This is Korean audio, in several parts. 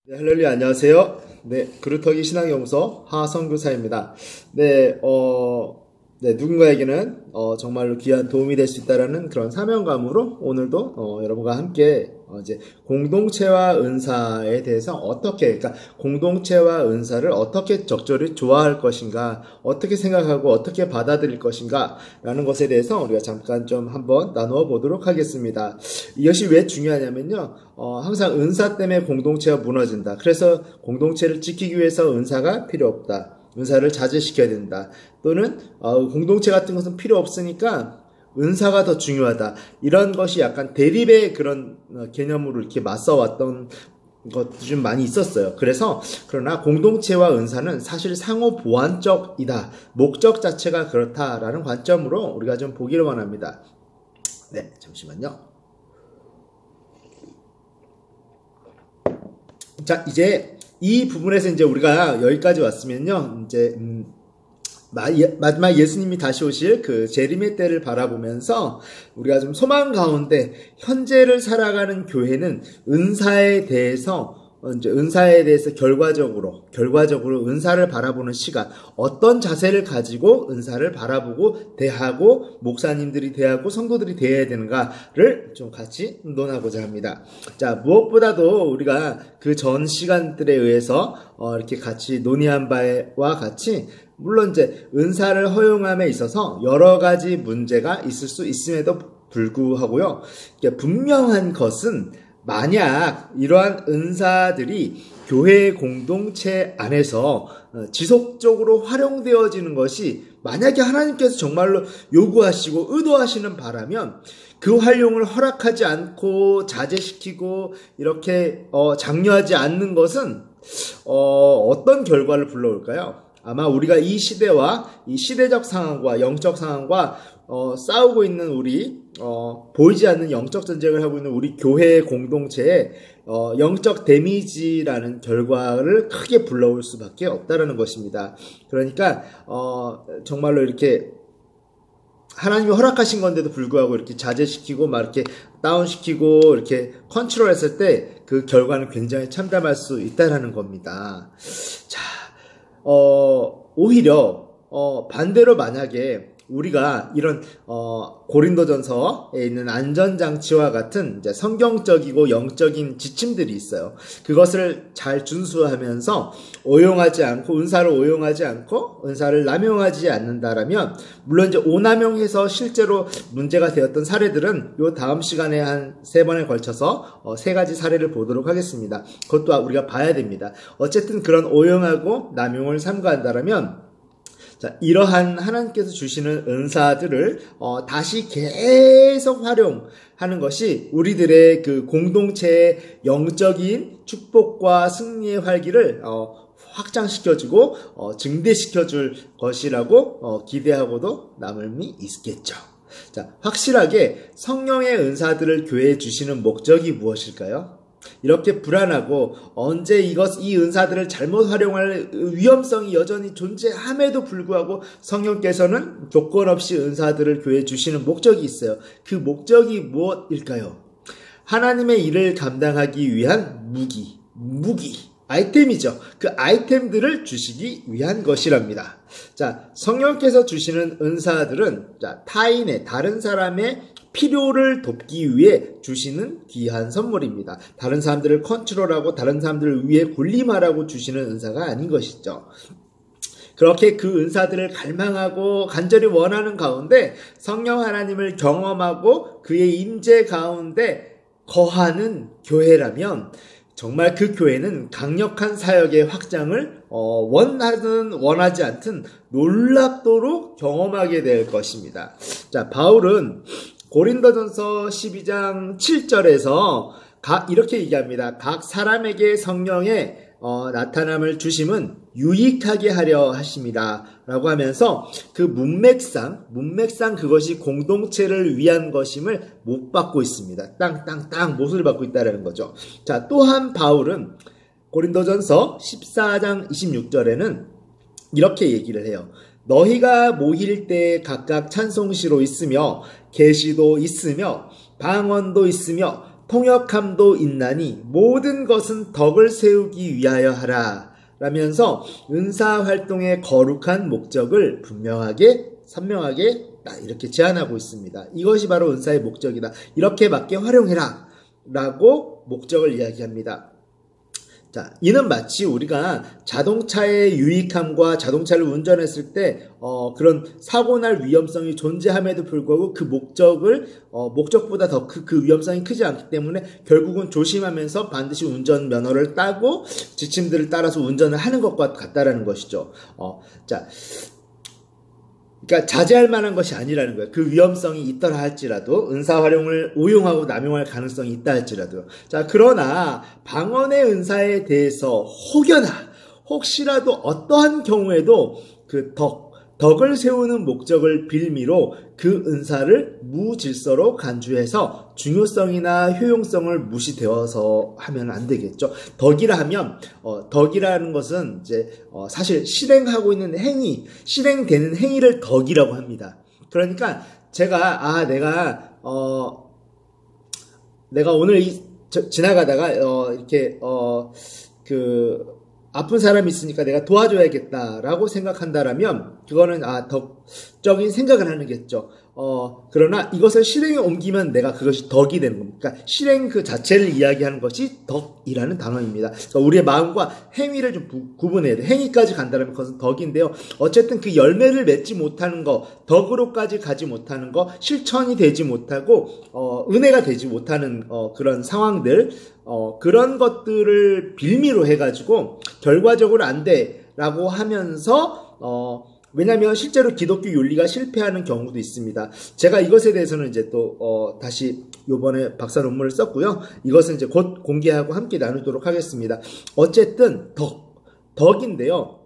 네, 할렐루야, 안녕하세요. 네, 그루터기 신앙연구소 하성교사입니다. 네, 누군가에게는 정말로 귀한 도움이 될 수 있다라는 그런 사명감으로 오늘도 여러분과 함께 이제 공동체와 은사에 대해서 그러니까 공동체와 은사를 어떻게 적절히 좋아할 것인가, 어떻게 생각하고 어떻게 받아들일 것인가 라는 것에 대해서 우리가 잠깐 좀 한번 나누어 보도록 하겠습니다. 이것이 왜 중요하냐면요, 항상 은사 때문에 공동체가 무너진다. 그래서 공동체를 지키기 위해서 은사가 필요 없다. 은사를 자제시켜야 된다. 또는 공동체 같은 것은 필요 없으니까 은사가 더 중요하다. 이런 것이 약간 대립의 그런 개념으로 이렇게 맞서왔던 것도 좀 많이 있었어요. 그러나 공동체와 은사는 사실 상호 보완적이다. 목적 자체가 그렇다라는 관점으로 우리가 좀 보기를 원합니다. 네, 잠시만요. 자, 이제 이 부분에서 이제 우리가 여기까지 왔으면요, 이제 마지막 예수님이 다시 오실 그 재림의 때를 바라보면서 우리가 좀 소망 가운데 현재를 살아가는 교회는 은사에 대해서 결과적으로 은사를 바라보는 시간, 어떤 자세를 가지고 은사를 바라보고 대하고 목사님들이 대하고 성도들이 대해야 되는가를 좀 같이 논하고자 합니다. 자, 무엇보다도 우리가 그 전 시간들에 의해서 이렇게 같이 논의한 바와 같이 물론 이제 은사를 허용함에 있어서 여러 가지 문제가 있을 수 있음에도 불구하고요. 분명한 것은 만약 이러한 은사들이 교회 공동체 안에서 지속적으로 활용되어지는 것이 만약에 하나님께서 정말로 요구하시고 의도하시는 바라면 그 활용을 허락하지 않고 자제시키고 이렇게 장려하지 않는 것은 어떤 결과를 불러올까요? 아마 우리가 이 시대와 이 시대적 상황과 영적 상황과 싸우고 있는 보이지 않는 영적 전쟁을 하고 있는 우리 교회 공동체에 영적 데미지라는 결과를 크게 불러올 수밖에 없다라는 것입니다. 그러니까 정말로 이렇게 하나님이 허락하신 건데도 불구하고 이렇게 자제시키고 막 이렇게 다운시키고 이렇게 컨트롤했을 때 그 결과는 굉장히 참담할 수 있다라는 겁니다. 자, 오히려 반대로 만약에 우리가 이런 고린도전서에 있는 안전장치와 같은 이제 성경적이고 영적인 지침들이 있어요. 그것을 잘 준수하면서 은사를 오용하지 않고 은사를 남용하지 않는다라면, 물론 이제 오남용해서 실제로 문제가 되었던 사례들은 요 다음 시간에 한 3번에 걸쳐서 3가지 사례를 보도록 하겠습니다. 그것도 우리가 봐야 됩니다. 어쨌든 그런 오용하고 남용을 삼가한다라면, 자, 이러한 하나님께서 주시는 은사들을 다시 계속 활용하는 것이 우리들의 그 공동체의 영적인 축복과 승리의 활기를 확장시켜주고 증대시켜줄 것이라고 기대하고도 남음이 있겠죠. 자, 확실하게 성령의 은사들을 교회에 주시는 목적이 무엇일까요? 이렇게 불안하고 언제 이 은사들을 잘못 활용할 위험성이 여전히 존재함에도 불구하고 성령께서는 조건 없이 은사들을 교회에 주시는 목적이 있어요. 그 목적이 무엇일까요? 하나님의 일을 감당하기 위한 아이템이죠. 그 아이템들을 주시기 위한 것이랍니다. 자, 성령께서 주시는 은사들은 다른 사람의 필요를 돕기 위해 주시는 귀한 선물입니다. 다른 사람들을 컨트롤하고 다른 사람들을 위해 군림하라고 주시는 은사가 아닌 것이죠. 그렇게 그 은사들을 갈망하고 간절히 원하는 가운데 성령 하나님을 경험하고 그의 임재 가운데 거하는 교회라면 정말 그 교회는 강력한 사역의 확장을 원하지 않든 놀랍도록 경험하게 될 것입니다. 자, 바울은 고린도전서 12장 7절에서 이렇게 얘기합니다. 각 사람에게 성령의 나타남을 주심은 유익하게 하려 하심이라 라고 하면서 그 문맥상 그것이 공동체를 위한 것임을 못 받고 있습니다. 땅 못을 받고 있다는 거죠. 자, 또한 바울은 고린도전서 14장 26절에는 이렇게 얘기를 해요. 너희가 모일 때 각각 찬송시로 있으며 계시도 있으며 방언도 있으며 통역함도 있나니 모든 것은 덕을 세우기 위하여 하라 라면서 은사활동의 거룩한 목적을 분명하게 선명하게 이렇게 제안하고 있습니다. 이것이 바로 은사의 목적이다. 이렇게 맞게 활용해라 라고 목적을 이야기합니다. 자, 이는 마치 우리가 자동차의 유익함과 자동차를 운전했을 때 그런 사고날 위험성이 존재함에도 불구하고 그 목적보다 더 그 위험성이 크지 않기 때문에 결국은 조심하면서 반드시 운전면허를 따고 지침들을 따라서 운전을 하는 것과 같다라는 것이죠. 자, 그러니까 자제할 만한 것이 아니라는 거예요. 그 위험성이 있더라 할지라도 은사 활용을 오용하고 남용할 가능성이 있다 할지라도. 자, 그러나 방언의 은사에 대해서 혹시라도 어떠한 경우에도 그 덕을 세우는 목적을 빌미로 그 은사를 무질서로 간주해서 중요성이나 효용성을 무시되어서 하면 안 되겠죠. 덕이라 하면 덕이라는 것은 이제 사실 실행하고 있는 행위, 실행되는 행위를 덕이라고 합니다. 그러니까 제가 내가 오늘 지나가다가 이렇게 아픈 사람이 있으니까 내가 도와줘야겠다라고 생각한다라면 그거는 덕적인 생각을 하는 겠죠. 그러나 이것을 실행에 옮기면 내가 그것이 덕이 되는 겁니다. 그러니까 실행 그 자체를 이야기하는 것이 덕이라는 단어입니다. 그러니까 우리의 마음과 행위를 좀 구분해야 돼요. 행위까지 간다면 그것은 덕인데요. 어쨌든 그 열매를 맺지 못하는 거, 덕으로까지 가지 못하는 거, 실천이 되지 못하고 은혜가 되지 못하는 그런 상황들, 그런 것들을 빌미로 해가지고 결과적으로 안 돼라고 하면서 왜냐하면 실제로 기독교 윤리가 실패하는 경우도 있습니다. 제가 이것에 대해서는 이제 또 다시 요번에 박사 논문을 썼고요. 이것은 이제 곧 공개하고 함께 나누도록 하겠습니다. 어쨌든 덕인데요.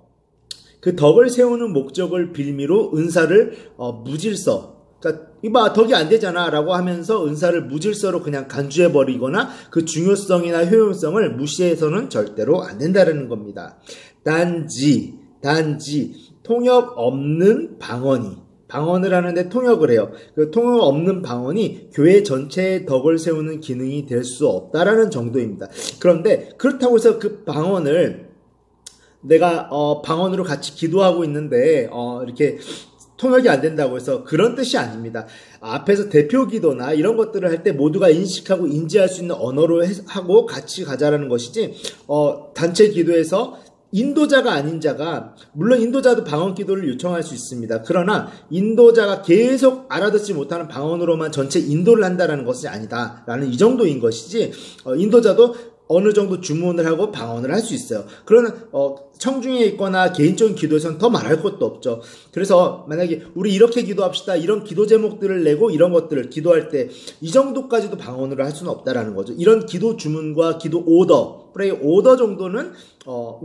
그 덕을 세우는 목적을 빌미로 은사를 무질서, 그러니까 이봐 덕이 안 되잖아 라고 하면서 은사를 무질서로 그냥 간주해버리거나 그 중요성이나 효용성을 무시해서는 절대로 안 된다는 겁니다. 단지 통역 없는 방언을 하는데 통역을 해요. 그 통역 없는 방언이 교회 전체의 덕을 세우는 기능이 될 수 없다라는 정도입니다. 그런데 그렇다고 해서 그 방언을 내가 방언으로 같이 기도하고 있는데 이렇게 통역이 안 된다고 해서 그런 뜻이 아닙니다. 앞에서 대표 기도나 이런 것들을 할 때 모두가 인식하고 인지할 수 있는 언어로 하고 같이 가자라는 것이지 단체 기도에서 인도자가 아닌 자가, 물론 인도자도 방언 기도를 요청할 수 있습니다. 그러나 인도자가 계속 알아듣지 못하는 방언으로만 전체 인도를 한다는 것이 아니다라는 이 정도인 것이지, 인도자도 어느 정도 주문을 하고 방언을 할 수 있어요. 그러나 청중에 있거나 개인적인 기도에서는 더 말할 것도 없죠. 그래서 만약에 우리 이렇게 기도합시다, 이런 기도 제목들을 내고 이런 것들을 기도할 때 이 정도까지도 방언으로 할 수는 없다라는 거죠. 이런 기도 주문과 기도 오더, 프레이 오더 정도는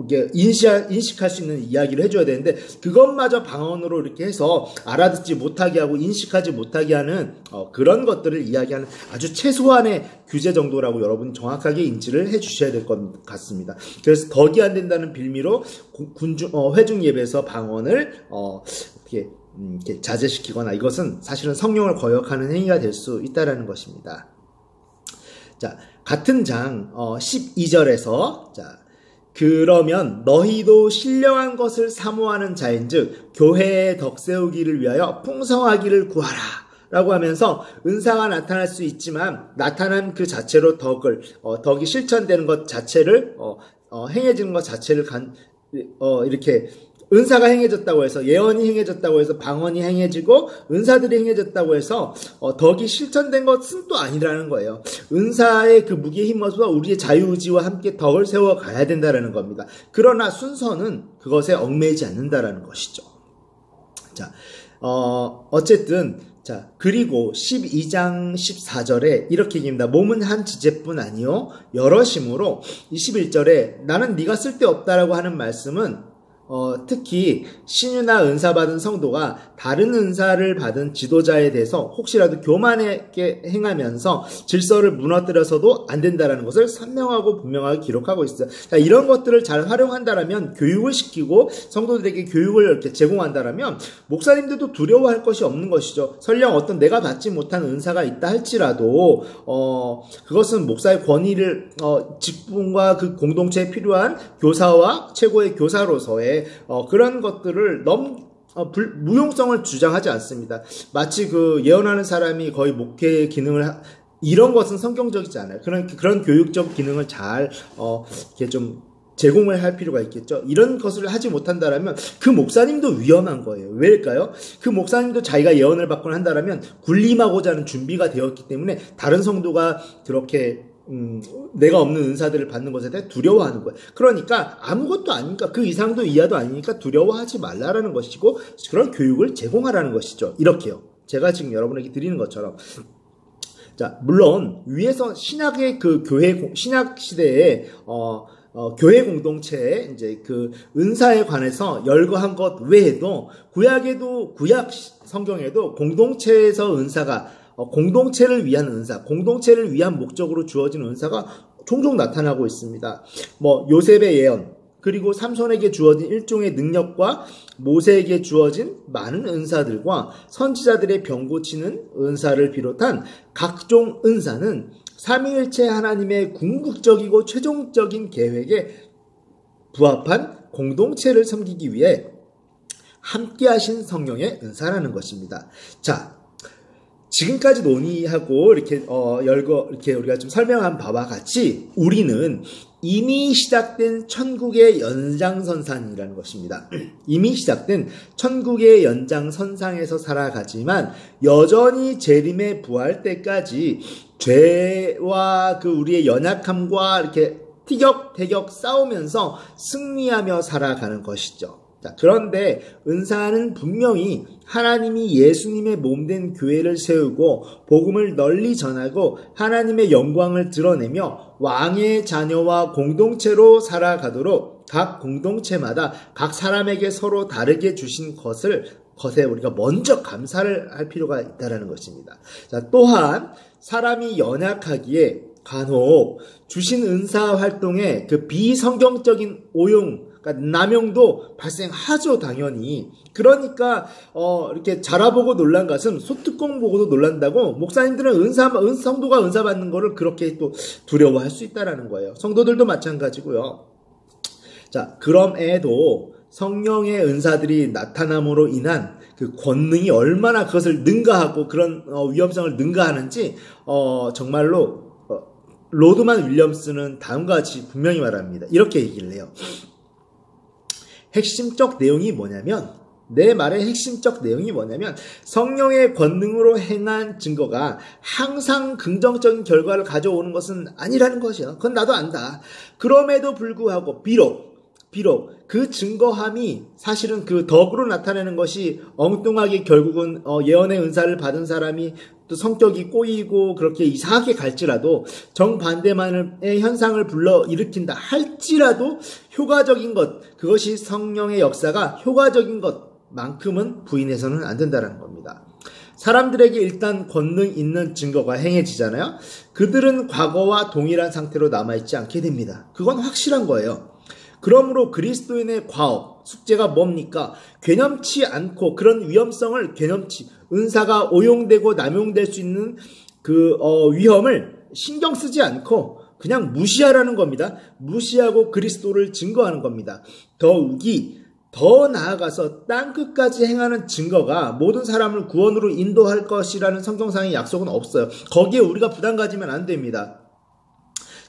이게 인식할 수 있는 이야기를 해줘야 되는데, 그것마저 방언으로 이렇게 해서 알아듣지 못하게 하고 인식하지 못하게 하는 그런 것들을 이야기하는 아주 최소한의 규제 정도라고 여러분 정확하게 인지를 해주셔야 될 것 같습니다. 그래서 덕이 안 된다는 빌미로 회중 예배에서 방언을 이렇게 자제시키거나, 이것은 사실은 성령을 거역하는 행위가 될 수 있다라는 것입니다. 자, 같은 장 12절에서 그러면 너희도 신령한 것을 사모하는 자인즉 교회의 덕 세우기를 위하여 풍성하기를 구하라 라고 하면서 은사가 나타날 수 있지만 나타난 그 자체로 덕이 실천되는 것 자체를 행해지는 것 자체를 이렇게 은사가 행해졌다고 해서, 예언이 행해졌다고 해서 방언이 행해지고 은사들이 행해졌다고 해서 덕이 실천된 것은 또 아니라는 거예요. 은사의 그 무게에 힘입어서 우리의 자유의지와 함께 덕을 세워 가야 된다는 겁니다. 그러나 순서는 그것에 얽매이지 않는다라는 것이죠. 자, 어쨌든 그리고 12장 14절에 이렇게 얘기합니다. 몸은 한 지체뿐 아니요 여럿이므로, 21절에 나는 네가 쓸데없다라고 하는 말씀은 특히 신유나 은사 받은 성도가 다른 은사를 받은 지도자에 대해서 혹시라도 교만하게 행하면서 질서를 무너뜨려서도 안 된다는 것을 선명하고 분명하게 기록하고 있어요. 자, 이런 것들을 잘 활용한다라면, 교육을 시키고 성도들에게 교육을 이렇게 제공한다라면 목사님들도 두려워할 것이 없는 것이죠. 설령 어떤 내가 받지 못한 은사가 있다 할지라도 그것은 목사의 권위를 직분과 그 공동체에 필요한 교사와 최고의 교사로서의 그런 것들을 무용성을 주장하지 않습니다. 마치 그 예언하는 사람이 거의 목회의 기능을 이런 것은 성경적이지 않아요. 그런 교육적 기능을 잘 이렇게 좀 제공을 할 필요가 있겠죠. 이런 것을 하지 못한다라면 그 목사님도 위험한 거예요. 왜일까요? 그 목사님도 자기가 예언을 받거나 한다라면 군림하고자 하는 준비가 되었기 때문에 다른 성도가 그렇게 내가 없는 은사들을 받는 것에 대해 두려워하는 거예요. 그러니까 아무것도 아니니까, 그 이상도 이하도 아니니까 두려워하지 말라라는 것이고, 그런 교육을 제공하라는 것이죠. 이렇게요. 제가 지금 여러분에게 드리는 것처럼. 자, 물론 위에서 신약의 그 신약 시대에 교회 공동체에 이제 그 은사에 관해서 열거한 것 외에도 구약 성경에도 공동체에서 은사가 공동체를 위한 은사, 공동체를 위한 목적으로 주어진 은사가 종종 나타나고 있습니다. 요셉의 예언, 그리고 삼손에게 주어진 일종의 능력과 모세에게 주어진 많은 은사들과 선지자들의 병 고치는 은사를 비롯한 각종 은사는 삼위일체 하나님의 궁극적이고 최종적인 계획에 부합한 공동체를 섬기기 위해 함께 하신 성령의 은사라는 것입니다. 자, 지금까지 논의하고 이렇게 이렇게 우리가 좀 설명한 바와 같이 우리는 이미 시작된 천국의 연장선상이라는 것입니다. 이미 시작된 천국의 연장선상에서 살아가지만 여전히 재림에 부할 때까지 죄와 그 우리의 연약함과 이렇게 티격태격 싸우면서 승리하며 살아가는 것이죠. 자, 그런데 은사는 분명히 하나님이 예수님의 몸된 교회를 세우고 복음을 널리 전하고 하나님의 영광을 드러내며 왕의 자녀와 공동체로 살아가도록 각 공동체마다 각 사람에게 서로 다르게 주신 것에 우리가 먼저 감사를 할 필요가 있다는 것입니다. 자, 또한 사람이 연약하기에 간혹 주신 은사 활동에 그 비성경적인 오용, 그러니까 남용도 발생하죠, 당연히. 그러니까 이렇게 자라보고 놀란 것은 소뚜껑 보고도 놀란다고 목사님들은 성도가 은사 받는 거를 그렇게 또 두려워할 수 있다라는 거예요. 성도들도 마찬가지고요. 자, 그럼에도 성령의 은사들이 나타남으로 인한 그 권능이 얼마나 그것을 능가하고 그런 위험성을 능가하는지 정말로 로드만 윌리엄스는 다음과 같이 분명히 말합니다. 이렇게 얘기를 해요. 핵심적 내용이 뭐냐면, 내 말의 핵심적 내용이 뭐냐면 성령의 권능으로 행한 증거가 항상 긍정적인 결과를 가져오는 것은 아니라는 것이야. 그건 나도 안다. 그럼에도 불구하고 비록 그 증거함이 사실은 그 덕으로 나타내는 것이 엉뚱하게 결국은 예언의 은사를 받은 사람이 또 성격이 꼬이고 그렇게 이상하게 갈지라도 정반대만의 현상을 불러일으킨다 할지라도 효과적인 것, 그것이 성령의 역사가 효과적인 것만큼은 부인해서는 안 된다는 겁니다. 사람들에게 일단 권능 있는 증거가 행해지잖아요. 그들은 과거와 동일한 상태로 남아있지 않게 됩니다. 그건 확실한 거예요. 그러므로 그리스도인의 과업, 숙제가 뭡니까? 괴념치 않고 그런 위험성을 은사가 오용되고 남용될 수 있는 그 위험을 신경 쓰지 않고 그냥 무시하라는 겁니다. 무시하고 그리스도를 증거하는 겁니다. 더 나아가서 땅끝까지 행하는 증거가 모든 사람을 구원으로 인도할 것이라는 성경상의 약속은 없어요. 거기에 우리가 부담 가지면 안 됩니다.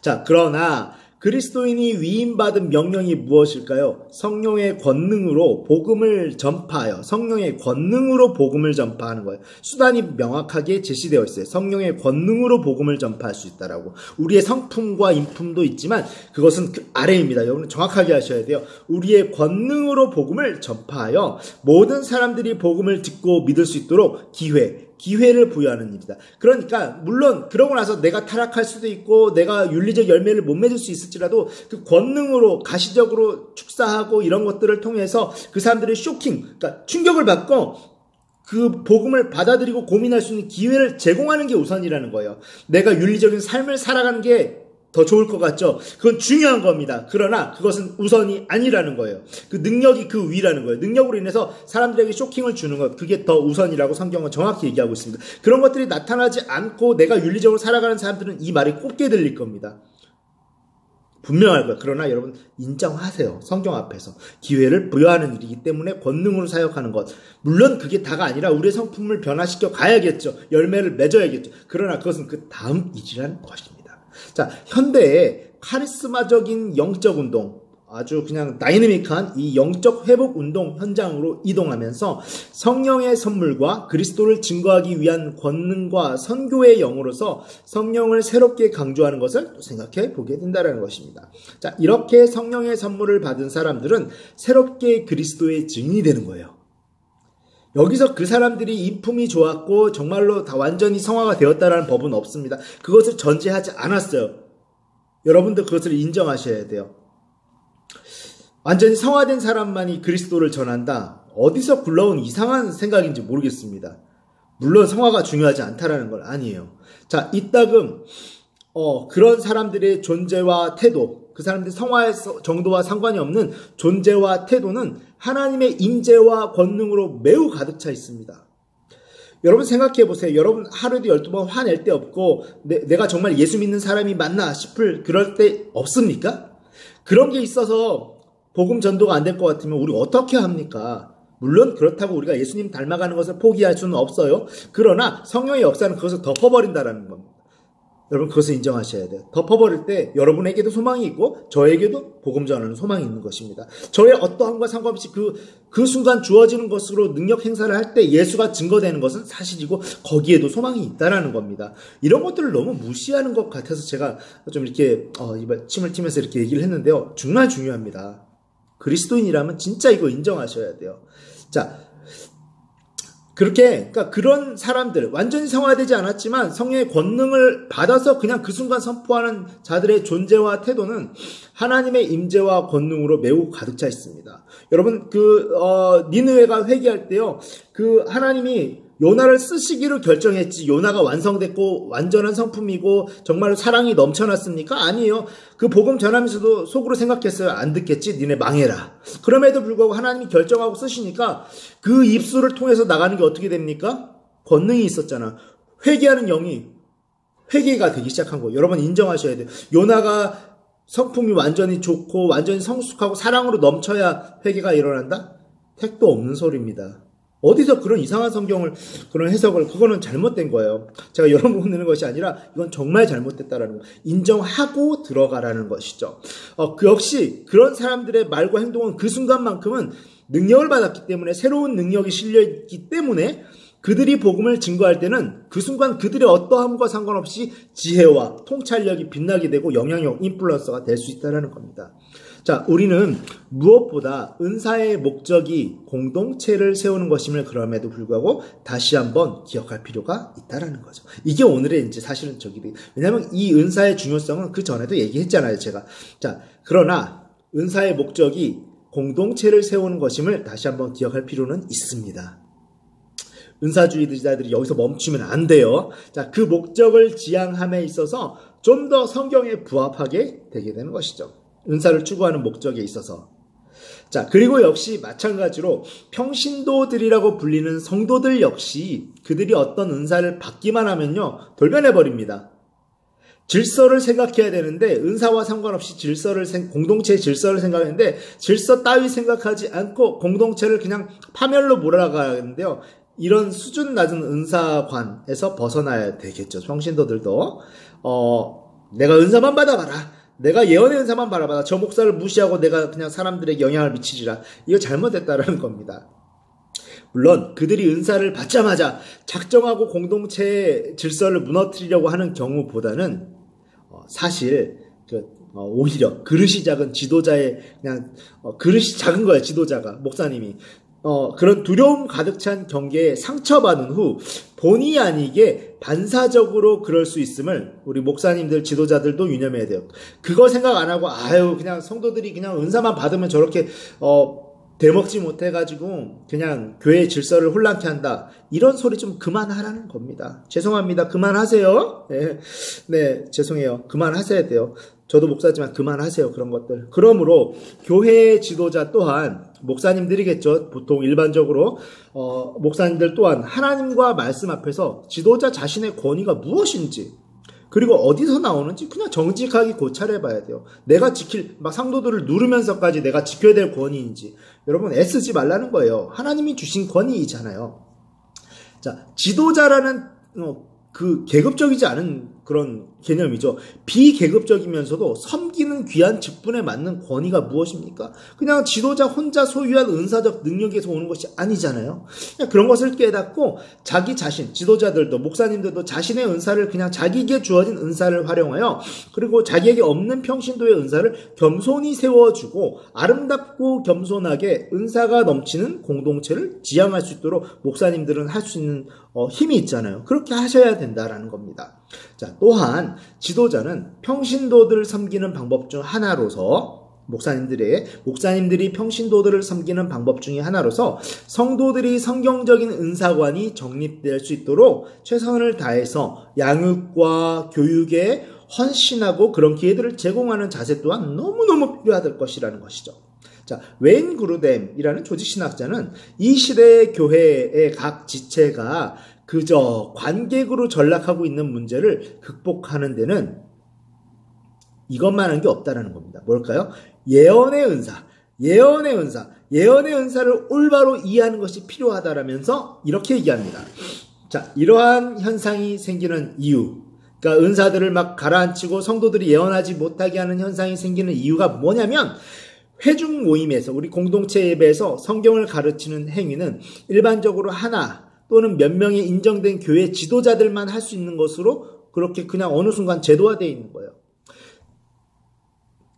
자, 그러나 그리스도인이 위임받은 명령이 무엇일까요? 성령의 권능으로 복음을 전파하여, 성령의 권능으로 복음을 전파하는 거예요. 수단이 명확하게 제시되어 있어요. 성령의 권능으로 복음을 전파할 수 있다라고. 우리의 성품과 인품도 있지만 그것은 그 아래입니다. 여러분 정확하게 하셔야 돼요. 우리의 권능으로 복음을 전파하여 모든 사람들이 복음을 듣고 믿을 수 있도록 기회, 기회를 부여하는 일이다. 그러니까 물론 그러고 나서 내가 타락할 수도 있고 내가 윤리적 열매를 못 맺을 수 있을지라도 그 권능으로 가시적으로 축사하고 이런 것들을 통해서 그 사람들의 쇼킹, 그러니까 충격을 받고 그 복음을 받아들이고 고민할 수 있는 기회를 제공하는 게 우선이라는 거예요. 내가 윤리적인 삶을 살아가는 게 더 좋을 것 같죠? 그건 중요한 겁니다. 그러나 그것은 우선이 아니라는 거예요. 그 능력이 그 위라는 거예요. 능력으로 인해서 사람들에게 쇼킹을 주는 것, 그게 더 우선이라고 성경은 정확히 얘기하고 있습니다. 그런 것들이 나타나지 않고 내가 윤리적으로 살아가는 사람들은 이 말이 곱게 들릴 겁니다. 분명할 거예요. 그러나 여러분 인정하세요. 성경 앞에서. 기회를 부여하는 일이기 때문에 권능으로 사역하는 것. 물론 그게 다가 아니라 우리의 성품을 변화시켜 가야겠죠. 열매를 맺어야겠죠. 그러나 그것은 그 다음 일이라는 것입니다. 자, 현대의 카리스마적인 영적 운동, 아주 그냥 다이내믹한 이 영적 회복 운동 현장으로 이동하면서 성령의 선물과 그리스도를 증거하기 위한 권능과 선교의 영으로서 성령을 새롭게 강조하는 것을 생각해 보게 된다는 것입니다. 자, 이렇게 성령의 선물을 받은 사람들은 새롭게 그리스도의 증인이 되는 거예요. 여기서 그 사람들이 인품이 좋았고 정말로 다 완전히 성화가 되었다라는 법은 없습니다. 그것을 전제하지 않았어요. 여러분들 그것을 인정하셔야 돼요. 완전히 성화된 사람만이 그리스도를 전한다. 어디서 굴러온 이상한 생각인지 모르겠습니다. 물론 성화가 중요하지 않다라는 건 아니에요. 자, 이따금 그런 사람들의 존재와 태도, 그 사람들의 성화의 정도와 상관이 없는 존재와 태도는 하나님의 임재와 권능으로 매우 가득 차 있습니다. 여러분 생각해 보세요. 여러분 하루에도 12번 화낼 때 없고 내가 정말 예수 믿는 사람이 맞나 싶을 그럴 때 없습니까? 그런 게 있어서 복음 전도가 안 될 것 같으면 우리 어떻게 합니까? 물론 그렇다고 우리가 예수님 닮아가는 것을 포기할 수는 없어요. 그러나 성령의 역사는 그것을 덮어버린다는 겁니다. 여러분 그것을 인정하셔야 돼요. 덮어버릴 때 여러분에게도 소망이 있고 저에게도 복음 전하는 소망이 있는 것입니다. 저의 어떠함과 상관없이 그 순간 주어지는 것으로 능력 행사를 할 때 예수가 증거되는 것은 사실이고 거기에도 소망이 있다는 겁니다. 이런 것들을 너무 무시하는 것 같아서 제가 좀 이렇게 이번 침을 튀면서 이렇게 얘기를 했는데요. 정말 중요합니다. 그리스도인이라면 진짜 이거 인정하셔야 돼요. 자, 그러니까 그런 사람들, 완전히 성화되지 않았지만 성령의 권능을 받아서 그냥 그 순간 선포하는 자들의 존재와 태도는 하나님의 임재와 권능으로 매우 가득 차 있습니다. 여러분, 니느웨가 회개할 때요, 하나님이 요나를 쓰시기로 결정했지, 요나가 완성됐고, 완전한 성품이고, 정말 사랑이 넘쳐났습니까? 아니에요. 그 복음 전하면서도 속으로 생각했어요. 안 듣겠지? 니네 망해라. 그럼에도 불구하고 하나님이 결정하고 쓰시니까 그 입술을 통해서 나가는 게 어떻게 됩니까? 권능이 있었잖아. 회개하는 영이 회개가 되기 시작한 거예요. 여러분 인정하셔야 돼요. 요나가 성품이 완전히 좋고, 완전히 성숙하고, 사랑으로 넘쳐야 회개가 일어난다? 택도 없는 소리입니다. 어디서 그런 이상한 성경을, 그런 해석을, 그거는 잘못된 거예요. 제가 여러분 혼내는 것이 아니라 이건 정말 잘못됐다라는 거. 인정하고 들어가라는 것이죠. 그 역시 그런 사람들의 말과 행동은 그 순간만큼은 능력을 받았기 때문에, 새로운 능력이 실려있기 때문에 그들이 복음을 증거할 때는 그 순간 그들의 어떠함과 상관없이 지혜와 통찰력이 빛나게 되고 영향력, 인플루언서가 될 수 있다는 겁니다. 자, 우리는 무엇보다 은사의 목적이 공동체를 세우는 것임을 그럼에도 불구하고 다시 한번 기억할 필요가 있다라는 거죠. 이게 오늘의 이제 사실은 왜냐하면 이 은사의 중요성은 그 전에도 얘기했잖아요, 제가. 자, 그러나 은사의 목적이 공동체를 세우는 것임을 다시 한번 기억할 필요는 있습니다. 은사주의자들이 여기서 멈추면 안 돼요. 자, 그 목적을 지향함에 있어서 좀 더 성경에 부합하게 되게 되는 것이죠. 은사를 추구하는 목적에 있어서. 자, 그리고 역시 마찬가지로 평신도들이라고 불리는 성도들 역시 그들이 어떤 은사를 받기만 하면요, 돌변해버립니다. 질서를 생각해야 되는데, 은사와 상관없이 공동체의 질서를 생각하는데, 질서 따위 생각하지 않고 공동체를 그냥 파멸로 몰아가는데요. 이런 수준 낮은 은사관에서 벗어나야 되겠죠. 평신도들도. 내가 은사만 받아봐라. 내가 예언의 은사만 바라봐라. 저 목사를 무시하고 내가 그냥 사람들에게 영향을 미치리라. 이거 잘못됐다라는 겁니다. 물론 그들이 은사를 받자마자 작정하고 공동체의 질서를 무너뜨리려고 하는 경우보다는 사실 오히려 그릇이 작은 지도자의 그냥 그릇이 작은 거예요. 지도자가, 목사님이 그런 두려움 가득 찬 경계에 상처받은 후 본의 아니게 반사적으로 그럴 수 있음을 우리 목사님들, 지도자들도 유념해야 돼요. 그거 생각 안 하고 그냥 성도들이 그냥 은사만 받으면 저렇게 대먹지 못해가지고 그냥 교회 질서를 혼란케 한다. 이런 소리 좀 그만하라는 겁니다. 죄송합니다. 그만하세요. 네, 죄송해요. 그만하셔야 돼요. 저도 목사지만 그만하세요. 그런 것들. 그러므로 교회 지도자 또한 목사님들이겠죠. 보통 일반적으로 목사님들 또한 하나님과 말씀 앞에서 지도자 자신의 권위가 무엇인지 그리고 어디서 나오는지 그냥 정직하게 고찰해봐야 돼요. 내가 막 상도들을 누르면서까지 내가 지켜야 될 권위인지 여러분 애쓰지 말라는 거예요. 하나님이 주신 권위이잖아요. 자, 지도자라는 그 계급적이지 않은 그런 개념이죠. 비계급적이면서도 섬기는 귀한 직분에 맞는 권위가 무엇입니까? 그냥 지도자 혼자 소유한 은사적 능력에서 오는 것이 아니잖아요. 그냥 그런 것을 깨닫고 자기 자신, 지도자들도 목사님들도 자신의 은사를 그냥 자기에게 주어진 은사를 활용하여 그리고 자기에게 없는 평신도의 은사를 겸손히 세워주고 아름답고 겸손하게 은사가 넘치는 공동체를 지향할 수 있도록 목사님들은 할 수 있는 힘이 있잖아요. 그렇게 하셔야 된다라는 겁니다. 자, 또한 지도자는 평신도들을 섬기는 방법 중 하나로서 목사님들이 평신도들을 섬기는 방법 중에 하나로서 성도들이 성경적인 은사관이 정립될 수 있도록 최선을 다해서 양육과 교육에 헌신하고 그런 기회들을 제공하는 자세 또한 너무너무 필요할 것이라는 것이죠. 자, 웨인 그루뎀이라는 조직신학자는 이 시대의 교회의 각 지체가 그저 관객으로 전락하고 있는 문제를 극복하는 데는 이것만 한 게 없다라는 겁니다. 뭘까요? 예언의 은사를 올바로 이해하는 것이 필요하다라면서 이렇게 얘기합니다. 자, 이러한 현상이 생기는 이유, 그러니까 은사들을 막 가라앉히고 성도들이 예언하지 못하게 하는 현상이 생기는 이유가 뭐냐면 회중 모임에서 우리 공동체 예배에서 성경을 가르치는 행위는 일반적으로 하나 또는 몇 명의 인정된 교회 지도자들만 할 수 있는 것으로 그렇게 그냥 어느 순간 제도화되어 있는 거예요.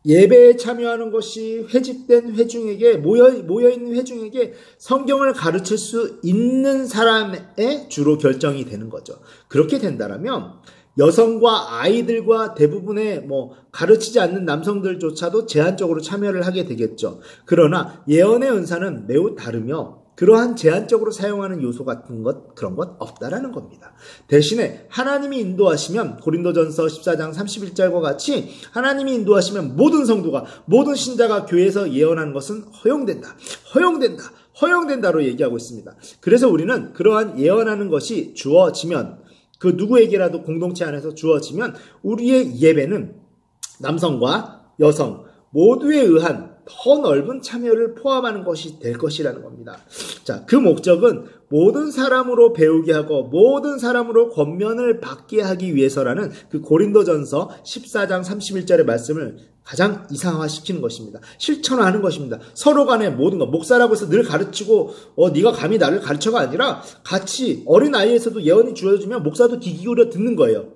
예배에 참여하는 것이 회집된 회중에게 모여있는 회중에게 성경을 가르칠 수 있는 사람의 주로 결정이 되는 거죠. 그렇게 된다면 여성과 아이들과 대부분의 가르치지 않는 남성들조차도 제한적으로 참여를 하게 되겠죠. 그러나 예언의 은사는 매우 다르며 그러한 제한적으로 사용하는 요소 같은 그런 것 없다라는 겁니다. 대신에 하나님이 인도하시면 고린도전서 14장 31절과 같이 하나님이 인도하시면 모든 성도가 모든 신자가 교회에서 예언하는 것은 허용된다로 얘기하고 있습니다. 그래서 우리는 그러한 예언하는 것이 주어지면 그 누구에게라도 공동체 안에서 주어지면 우리의 예배는 남성과 여성 모두에 의한 더 넓은 참여를 포함하는 것이 될 것이라는 겁니다. 자, 그 목적은 모든 사람으로 배우게 하고 모든 사람으로 권면을 받게 하기 위해서라는 그 고린도전서 14장 31절의 말씀을 가장 이상화시키는 것입니다. 실천화하는 것입니다. 서로 간에 모든 것, 목사라고 해서 늘 가르치고 네가 감히 나를 가르쳐가 아니라 같이 어린아이에서도 예언이 주어지면 목사도 귀 기울여 듣는 거예요.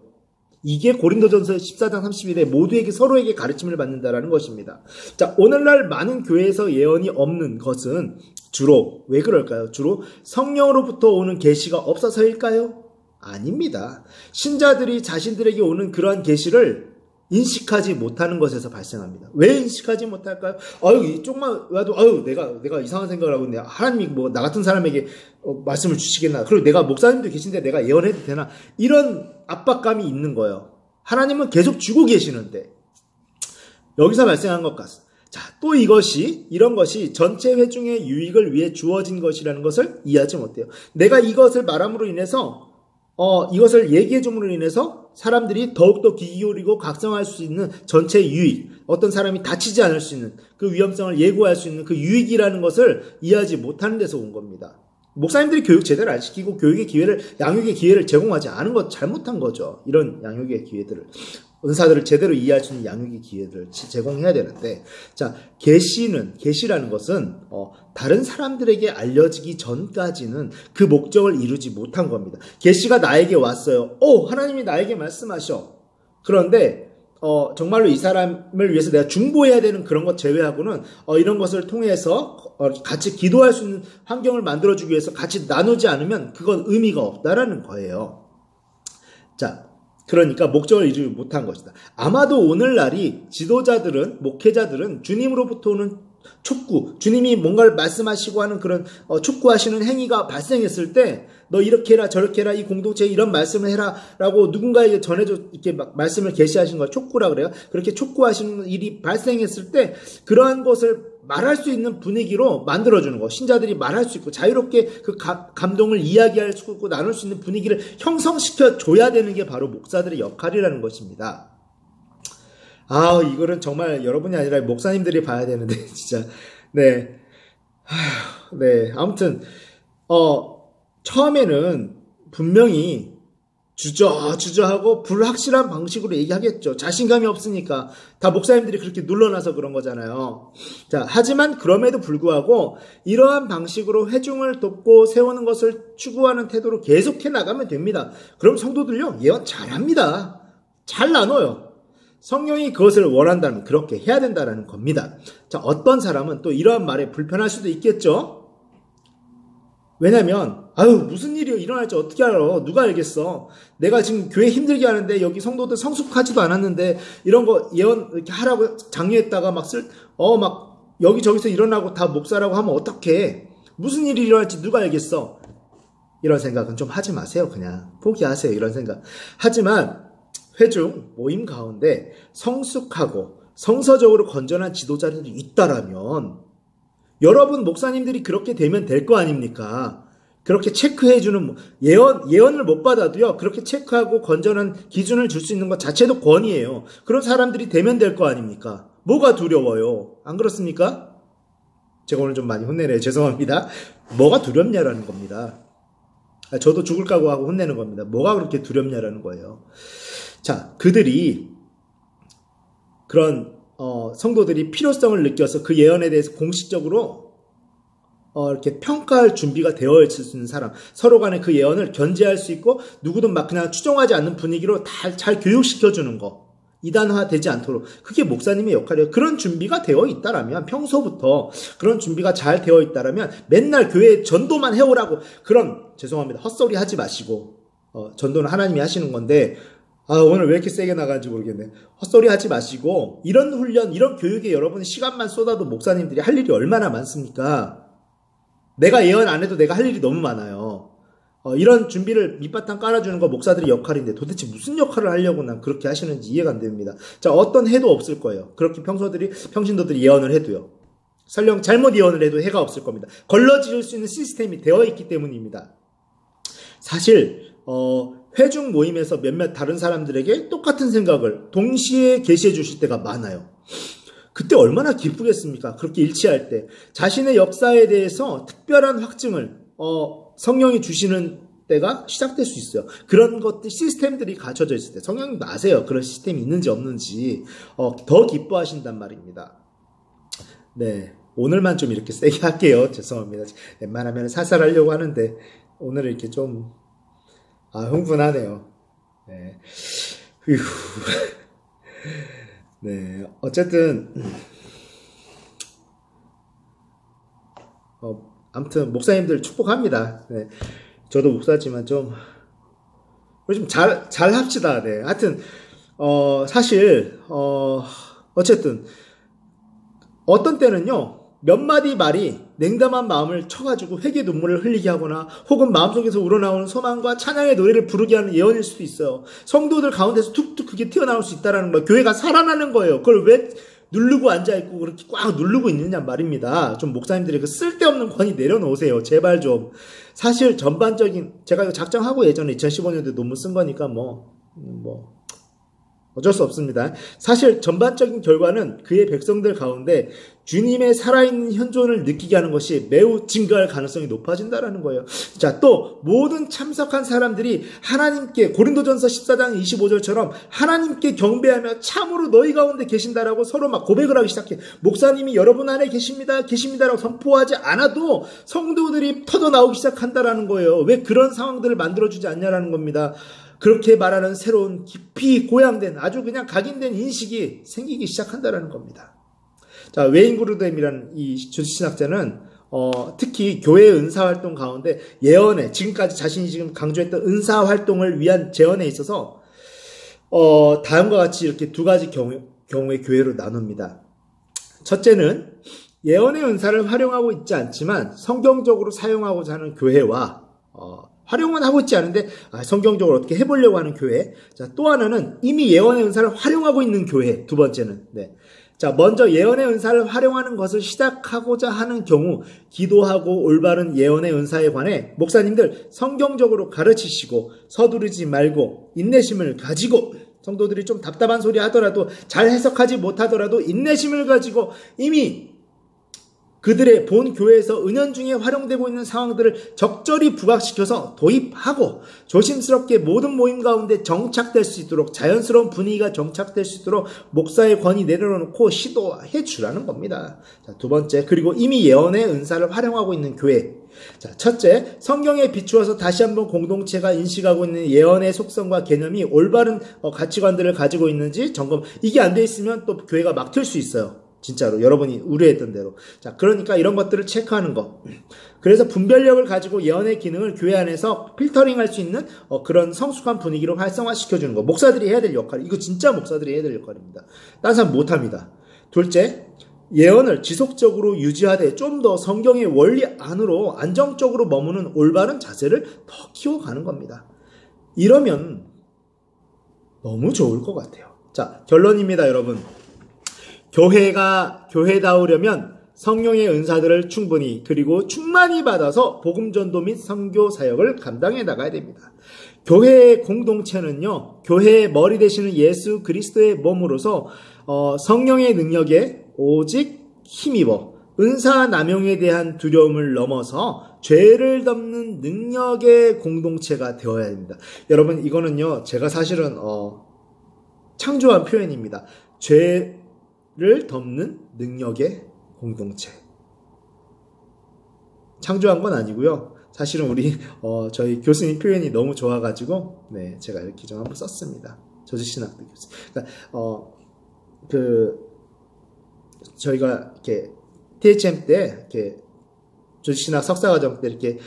이게 고린도전서 14장 31에 모두에게 서로에게 가르침을 받는다라는 것입니다. 자, 오늘날 많은 교회에서 예언이 없는 것은 주로 왜 그럴까요? 주로 성령으로부터 오는 계시가 없어서일까요? 아닙니다. 신자들이 자신들에게 오는 그러한 계시를 인식하지 못하는 것에서 발생합니다. 왜 인식하지 못할까요? 조금만 와도 내가 이상한 생각을 하고 있네. 하나님이 나 같은 사람에게 말씀을 주시겠나? 그리고 내가 목사님도 계신데 내가 예언해도 되나? 이런 압박감이 있는 거예요. 하나님은 계속 주고 계시는데 여기서 발생한 것 같습니다. 자, 또 이런 것이 전체 회중의 유익을 위해 주어진 것이라는 것을 이해하지 못해요. 내가 이것을 말함으로 인해서 이것을 얘기해 줌으로 인해서 사람들이 더욱더 귀 기울이고 각성할 수 있는 전체 유익, 어떤 사람이 다치지 않을 수 있는 그 위험성을 예고할 수 있는 그 유익이라는 것을 이해하지 못하는 데서 온 겁니다. 목사님들이 교육 제대로 안 시키고 양육의 기회를 제공하지 않은 것 잘못한 거죠. 이런 양육의 기회들을. 은사들을 제대로 이해할 수 있는 양육의 기회들을 제공해야 되는데, 자, 계시라는 것은 다른 사람들에게 알려지기 전까지는 그 목적을 이루지 못한 겁니다. 계시가 나에게 왔어요. 하나님이 나에게 말씀하셔. 그런데 정말로 이 사람을 위해서 내가 중보해야 되는 그런 것 제외하고는 이런 것을 통해서 같이 기도할 수 있는 환경을 만들어주기 위해서 같이 나누지 않으면 그건 의미가 없다라는 거예요. 자, 그러니까 목적을 이루지 못한 것이다. 아마도 오늘날이 지도자들은, 목회자들은 주님으로부터 오는 촉구, 주님이 뭔가를 말씀하시고 하는 그런 촉구하시는 행위가 발생했을 때 너 이렇게 해라 저렇게 해라 이 공동체에 이런 말씀을 해라 라고 누군가에게 전해줘 이렇게 막 말씀을 계시하신 걸 촉구라 그래요. 그렇게 촉구하시는 일이 발생했을 때 그러한 것을 말할 수 있는 분위기로 만들어주는 거, 신자들이 말할 수 있고 자유롭게 그 감동을 이야기할 수 있고 나눌 수 있는 분위기를 형성시켜 줘야 되는 게 바로 목사들의 역할이라는 것입니다. 이거는 정말 여러분이 아니라 목사님들이 봐야 되는데, 진짜. 네. 네. 아무튼, 처음에는 분명히 주저하고 불확실한 방식으로 얘기하겠죠. 자신감이 없으니까. 다 목사님들이 그렇게 눌러놔서 그런 거잖아요. 자, 하지만 그럼에도 불구하고 이러한 방식으로 회중을 돕고 세우는 것을 추구하는 태도로 계속해 나가면 됩니다. 그럼 성도들요, 예언 잘합니다. 잘 나눠요. 성령이 그것을 원한다면 그렇게 해야 된다는 겁니다. 자, 어떤 사람은 또 이러한 말에 불편할 수도 있겠죠. 왜냐면 무슨 일이 일어날지 어떻게 알아? 누가 알겠어? 내가 지금 교회 힘들게 하는데 여기 성도들 성숙하지도 않았는데 이런 거 예언 이렇게 하라고 장려했다가 막 여기저기서 일어나고 다 목사라고 하면 어떡해? 무슨 일이 일어날지 누가 알겠어? 이런 생각은 좀 하지 마세요. 그냥 포기하세요. 이런 생각. 하지만 회중 모임 가운데 성숙하고 성서적으로 건전한 지도자들이 있다라면 여러분 목사님들이 그렇게 되면 될 거 아닙니까? 그렇게 체크해주는 예언을 못 받아도요. 그렇게 체크하고 건전한 기준을 줄 수 있는 것 자체도 권위예요. 그런 사람들이 되면 될 거 아닙니까? 뭐가 두려워요? 안 그렇습니까? 제가 오늘 좀 많이 혼내네요. 죄송합니다. 뭐가 두렵냐라는 겁니다. 저도 죽을 각오하고 혼내는 겁니다. 뭐가 그렇게 두렵냐라는 거예요. 자, 그들이 그런 성도들이 필요성을 느껴서 그 예언에 대해서 공식적으로 이렇게 평가할 준비가 되어 있을 수 있는 사람, 서로 간에 그 예언을 견제할 수 있고 누구든 막 그냥 추종하지 않는 분위기로 잘 교육시켜주는 거, 이단화되지 않도록, 그게 목사님의 역할이에요. 그런 준비가 되어 있다라면, 평소부터 그런 준비가 잘 되어 있다라면 맨날 교회에 전도만 해오라고, 죄송합니다, 헛소리 하지 마시고, 전도는 하나님이 하시는 건데 오늘 왜 이렇게 세게 나가는지 모르겠네. 헛소리 하지 마시고 이런 훈련, 이런 교육에 여러분 시간만 쏟아도 목사님들이 할 일이 얼마나 많습니까? 내가 예언 안 해도 내가 할 일이 너무 많아요. 이런 준비를 밑바탕 깔아주는 거 목사들의 역할인데 도대체 무슨 역할을 하려고 난 그렇게 하시는지 이해가 안 됩니다. 자, 어떤 해도 없을 거예요. 그렇게 평신도들이 예언을 해도요. 설령 잘못 예언을 해도 해가 없을 겁니다. 걸러질 수 있는 시스템이 되어 있기 때문입니다. 사실 회중 모임에서 몇몇 다른 사람들에게 똑같은 생각을 동시에 계시해 주실 때가 많아요. 그때 얼마나 기쁘겠습니까? 그렇게 일치할 때. 자신의 역사에 대해서 특별한 확증을 성령이 주시는 때가 시작될 수 있어요. 그런 것들, 시스템들이 갖춰져 있을 때 성령님도 아세요. 그런 시스템이 있는지 없는지. 더 기뻐하신단 말입니다. 네, 오늘만 좀 이렇게 세게 할게요. 죄송합니다. 웬만하면 살살 하려고 하는데 오늘 이렇게 좀 흥분하네요. 네. 네. 어쨌든, 아무튼, 목사님들 축복합니다. 네. 저도 목사지만 좀 잘 합시다. 네. 하여튼, 사실, 어쨌든, 어떤 때는요, 몇 마디 말이 냉담한 마음을 쳐가지고 회개 눈물을 흘리게 하거나 혹은 마음속에서 우러나오는 소망과 찬양의 노래를 부르게 하는 예언일 수도 있어요. 성도들 가운데서 툭툭 그게 튀어나올 수 있다는 거예요. 교회가 살아나는 거예요. 그걸 왜 누르고 앉아있고 그렇게 꽉 누르고 있느냐 말입니다. 좀 목사님들이 그 쓸데없는 권위 내려놓으세요. 제발 좀. 사실 전반적인, 제가 이거 작정하고 예전에 2015년도에 논문 쓴 거니까 어쩔 수 없습니다. 사실 전반적인 결과는 그의 백성들 가운데 주님의 살아있는 현존을 느끼게 하는 것이 매우 증가할 가능성이 높아진다는 거예요. 자, 또 모든 참석한 사람들이 하나님께, 고린도전서 14장 25절처럼 하나님께 경배하며 참으로 너희 가운데 계신다라고 서로 막 고백을 하기 시작해. 목사님이 여러분 안에 계십니다라고 선포하지 않아도 성도들이 터져 나오기 시작한다라는 거예요. 왜 그런 상황들을 만들어주지 않냐라는 겁니다. 그렇게 말하는 새로운 깊이 고양된 아주 그냥 각인된 인식이 생기기 시작한다는 겁니다. 자, 웨인 그루뎀이라는 이 주신학자는 특히 교회 은사활동 가운데 예언에, 지금까지 자신이 지금 강조했던 은사활동을 위한 제언에 있어서 다음과 같이 이렇게 두 가지 경우의 교회로 나눕니다. 첫째는 예언의 은사를 활용하고 있지 않지만 성경적으로 사용하고자 하는 교회와 활용은 하고 있지 않은데 성경적으로 어떻게 해보려고 하는 교회. 자, 또 하나는 이미 예언의 은사를 활용하고 있는 교회. 두 번째는. 네. 자, 먼저 예언의 은사를 활용하는 것을 시작하고자 하는 경우 기도하고 올바른 예언의 은사에 관해 목사님들 성경적으로 가르치시고 서두르지 말고 인내심을 가지고 성도들이 좀 답답한 소리 하더라도 잘 해석하지 못하더라도 인내심을 가지고 이미 그들의 본 교회에서 은연중에 활용되고 있는 상황들을 적절히 부각시켜서 도입하고 조심스럽게 모든 모임 가운데 정착될 수 있도록 자연스러운 분위기가 정착될 수 있도록 목사의 권위 내려놓고 시도해 주라는 겁니다. 자, 두 번째, 그리고 이미 예언의 은사를 활용하고 있는 교회. 자, 첫째, 성경에 비추어서 다시 한번 공동체가 인식하고 있는 예언의 속성과 개념이 올바른 가치관들을 가지고 있는지 점검. 이게 안 돼 있으면 또 교회가 막힐 수 있어요. 진짜로 여러분이 우려했던 대로. 자, 그러니까 이런 것들을 체크하는 거. 그래서 분별력을 가지고 예언의 기능을 교회 안에서 필터링할 수 있는 그런 성숙한 분위기로 활성화시켜주는 거. 목사들이 해야 될 역할. 이거 진짜 목사들이 해야 될 역할입니다. 다른 사람 못합니다. 둘째, 예언을 지속적으로 유지하되 좀 더 성경의 원리 안으로 안정적으로 머무는 올바른 자세를 더 키워가는 겁니다. 이러면 너무 좋을 것 같아요. 자, 결론입니다, 여러분. 교회가 교회다우려면 성령의 은사들을 충분히 그리고 충만히 받아서 복음 전도 및 선교 사역을 감당해 나가야 됩니다. 교회의 공동체는요, 교회의 머리 되시는 예수 그리스도의 몸으로서 성령의 능력에 오직 힘입어 은사 남용에 대한 두려움을 넘어서 죄를 덮는 능력의 공동체가 되어야 됩니다. 여러분, 이거는요, 제가 사실은 창조한 표현입니다. 죄를 덮는 능력의 공동체. 창조한 건 아니고요. 사실은 우리 저희 교수님 표현이 너무 좋아가지고 네, 제가 이렇게 좀 한번 썼습니다. 조지신학대 교수. 그러니까 저희가 이렇게 THM 때 이렇게 조지신학 석사과정 때 이렇게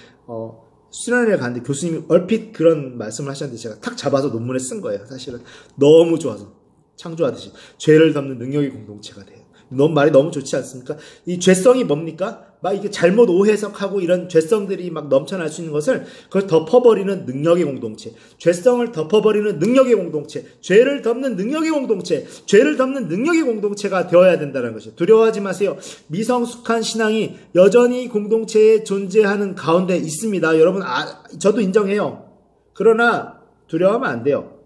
수련회를 갔는데 교수님이 얼핏 그런 말씀을 하셨는데 제가 탁 잡아서 논문에 쓴 거예요. 사실은 너무 좋아서 창조하듯이 죄를 덮는 능력의 공동체가 돼요. 말이 너무 좋지 않습니까? 이 죄성이 뭡니까? 막 이게 잘못 오해석하고 이런 죄성들이 막 넘쳐날 수 있는 것을 그걸 덮어버리는 능력의 공동체. 죄성을 덮어버리는 능력의 공동체. 죄를 덮는 능력의 공동체. 죄를 덮는 능력의 공동체가 되어야 된다는 것이죠. 두려워하지 마세요. 미성숙한 신앙이 여전히 공동체에 존재하는 가운데 있습니다. 여러분, 저도 인정해요. 그러나 두려워하면 안 돼요.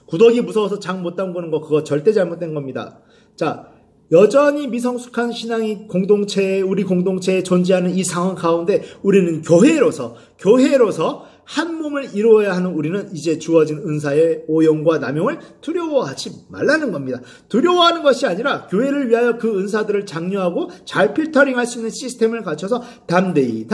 구더기 무서워서 장 못 담그는 거 그거 절대 잘못된 겁니다. 자, 여전히 미성숙한 신앙이 우리 공동체에 존재하는 이 상황 가운데 우리는 교회로서 한 몸을 이루어야 하는 우리는 이제 주어진 은사의 오용과 남용을 두려워하지 말라는 겁니다. 두려워하는 것이 아니라 교회를 위하여 그 은사들을 장려하고 잘 필터링할 수 있는 시스템을 갖춰서 담대히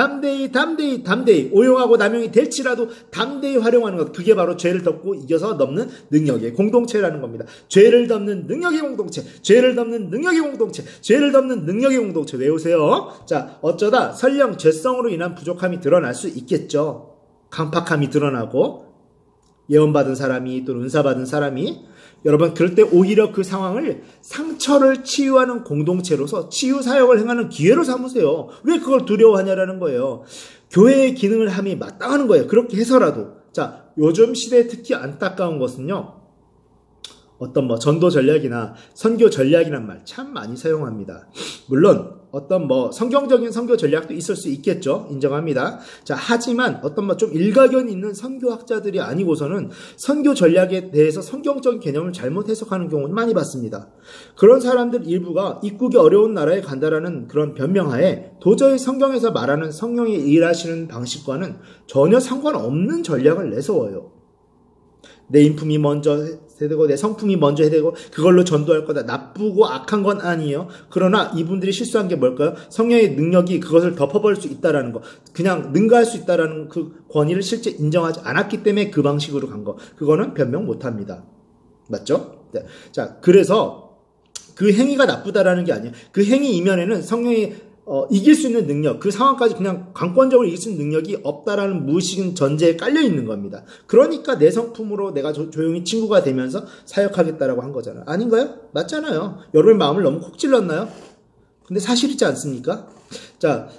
오용하고 남용이 될지라도 담대히 활용하는 것. 그게 바로 죄를 덮고 이겨서 넘는 능력의 공동체라는 겁니다. 죄를 덮는 능력의 공동체, 죄를 덮는 능력의 공동체, 죄를 덮는 능력의 공동체. 외우세요. 자, 어쩌다 설령 죄성으로 인한 부족함이 드러날 수 있겠죠. 강팍함이 드러나고 예언받은 사람이 또는 은사받은 사람이 여러분 그럴 때 오히려 그 상황을 상처를 치유하는 공동체로서 치유 사역을 행하는 기회로 삼으세요. 왜 그걸 두려워하냐라는 거예요. 교회의 기능을 함이 마땅하는 거예요. 그렇게 해서라도. 자, 요즘 시대에 특히 안타까운 것은요, 어떤 전도 전략이나 선교 전략이란 말 참 많이 사용합니다. 물론 어떤 성경적인 선교 전략도 있을 수 있겠죠. 인정합니다. 자, 하지만 어떤 좀 일가견 있는 선교학자들이 아니고서는 선교 전략에 대해서 성경적인 개념을 잘못 해석하는 경우는 많이 봤습니다. 그런 사람들 일부가 입국이 어려운 나라에 간다라는 그런 변명하에 도저히 성경에서 말하는 성령이 일하시는 방식과는 전혀 상관없는 전략을 내세워요. 내 인품이 먼저 해야 되고 내 성품이 먼저 해야 되고 그걸로 전도할 거다. 나쁘고 악한 건 아니에요. 그러나 이분들이 실수한 게 뭘까요? 성령의 능력이 그것을 덮어버릴 수 있다라는 거. 그냥 능가할 수 있다라는 그 권위를 실제 인정하지 않았기 때문에 그 방식으로 간 거. 그거는 변명 못합니다. 맞죠? 네. 자, 그래서 그 행위가 나쁘다라는 게 아니에요. 그 행위 이면에는 성령이 이길 수 있는 능력, 그 상황까지 그냥 강권적으로 이길 수 있는 능력이 없다라는 무의식인 전제에 깔려 있는 겁니다. 그러니까 내 성품으로 내가 조용히 친구가 되면서 사역하겠다라고 한 거잖아요. 아닌가요? 맞잖아요. 여러분의 마음을 너무 콕 찔렀나요? 근데 사실이지 않습니까? 자,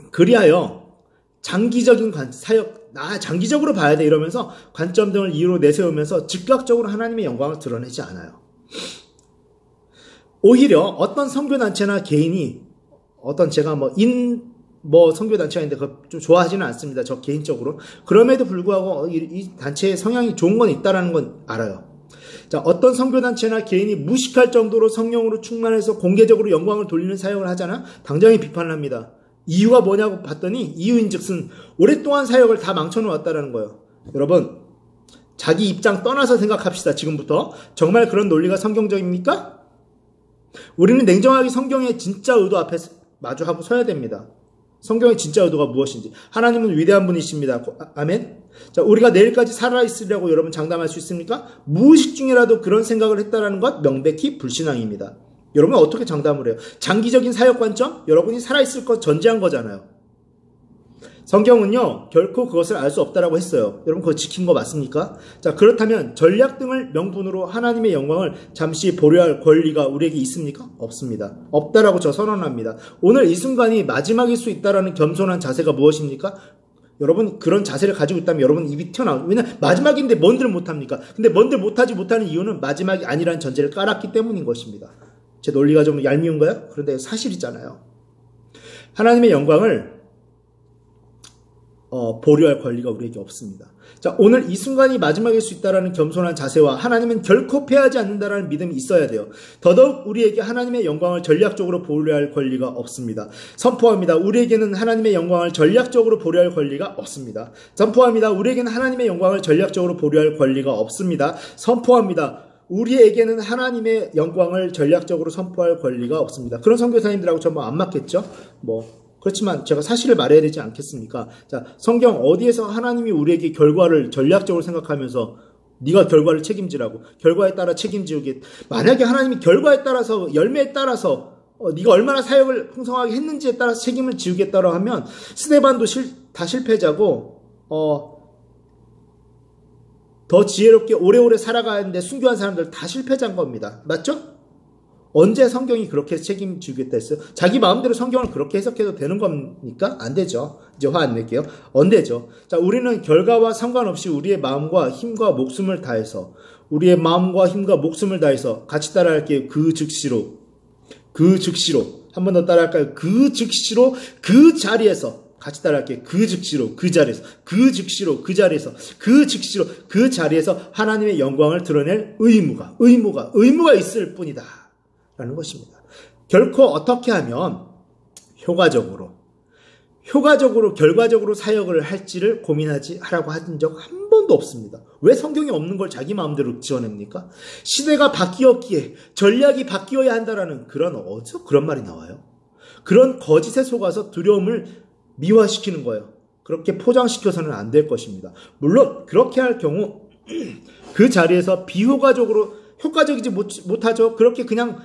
그리하여 장기적인 사역, 장기적으로 봐야 돼 이러면서 관점 등을 이유로 내세우면서 즉각적으로 하나님의 영광을 드러내지 않아요. 오히려 어떤 선교단체나 개인이 제가 선교단체가 있는데 그거 좀 좋아하지는 않습니다. 저 개인적으로. 그럼에도 불구하고 이 단체의 성향이 좋은 건 있다라는 건 알아요. 자, 어떤 선교단체나 개인이 무식할 정도로 성령으로 충만해서 공개적으로 영광을 돌리는 사역을 하잖아? 당장에 비판을 합니다. 이유가 뭐냐고 봤더니 이유인즉슨 오랫동안 사역을 다 망쳐놓았다라는 거예요. 여러분, 자기 입장 떠나서 생각합시다. 지금부터. 정말 그런 논리가 성경적입니까? 우리는 냉정하게 성경의 진짜 의도 앞에 마주하고 서야 됩니다. 성경의 진짜 의도가 무엇인지. 하나님은 위대한 분이십니다. 아멘. 자, 우리가 내일까지 살아있으려고 여러분 장담할 수 있습니까? 무의식 중이라도 그런 생각을 했다라는 것 명백히 불신앙입니다. 여러분 어떻게 장담을 해요? 장기적인 사역 관점? 여러분이 살아있을 것 전제한 거잖아요. 성경은요, 결코 그것을 알 수 없다라고 했어요. 여러분 그거 지킨 거 맞습니까? 자, 그렇다면 전략 등을 명분으로 하나님의 영광을 잠시 보려할 권리가 우리에게 있습니까? 없습니다. 없다라고 저 선언합니다. 오늘 이 순간이 마지막일 수 있다라는 겸손한 자세가 무엇입니까? 여러분 그런 자세를 가지고 있다면 여러분 입이 튀어나오죠. 왜냐면 마지막인데 뭔들 못합니까? 근데 뭔들 못하는 이유는 마지막이 아니라는 전제를 깔았기 때문인 것입니다. 제 논리가 좀 얄미운가요? 그런데 사실이잖아요. 하나님의 영광을 보류할 권리가 우리에게 없습니다. 자, 오늘 이 순간이 마지막일 수 있다라는 겸손한 자세와 하나님은 결코 패하지 않는다라는 믿음이 있어야 돼요. 더더욱 우리에게 하나님의 영광을 전략적으로 보류할 권리가 없습니다. 선포합니다. 우리에게는 하나님의 영광을 전략적으로 보류할 권리가 없습니다. 선포합니다. 우리에게는 하나님의 영광을 전략적으로 보류할 권리가 없습니다. 선포합니다. 우리에게는 하나님의 영광을 전략적으로 선포할 권리가 없습니다. 그런 선교사님들하고 저 안 맞겠죠? 그렇지만 제가 사실을 말해야 되지 않겠습니까? 자, 성경 어디에서 하나님이 우리에게 결과를 전략적으로 생각하면서 네가 결과를 책임지라고, 결과에 따라 책임지우게. 만약에 하나님이 결과에 따라서, 열매에 따라서 네가 얼마나 사역을 풍성하게 했는지에 따라서 책임을 지우겠다고 하면 스데반도 다 실패자고 더 지혜롭게 오래오래 살아가는데 순교한 사람들 다 실패자인 겁니다. 맞죠? 언제 성경이 그렇게 책임지겠다 했어요? 자기 마음대로 성경을 그렇게 해석해도 되는 겁니까? 안 되죠. 이제 화 안 낼게요. 안 되죠. 자, 우리는 결과와 상관없이 우리의 마음과 힘과 목숨을 다해서, 우리의 마음과 힘과 목숨을 다해서 같이 따라할게요. 그 즉시로. 한 번 더 따라할까요? 그 즉시로, 그 자리에서. 같이 따라할게요. 그 즉시로, 그 자리에서. 그 즉시로, 그 자리에서. 그 즉시로, 그 자리에서 하나님의 영광을 드러낼 의무가 있을 뿐이다. 라는 것입니다. 결코 어떻게 하면 효과적으로, 결과적으로 사역을 할지를 하라고 한 적 한 번도 없습니다. 왜 성경이 없는 걸 자기 마음대로 지어냅니까? 시대가 바뀌었기에 전략이 바뀌어야 한다라는 어디서 그런 말이 나와요? 그런 거짓에 속아서 두려움을 미화시키는 거예요. 그렇게 포장시켜서는 안 될 것입니다. 물론 그렇게 할 경우 그 자리에서 효과적이지 못하죠. 그렇게 그냥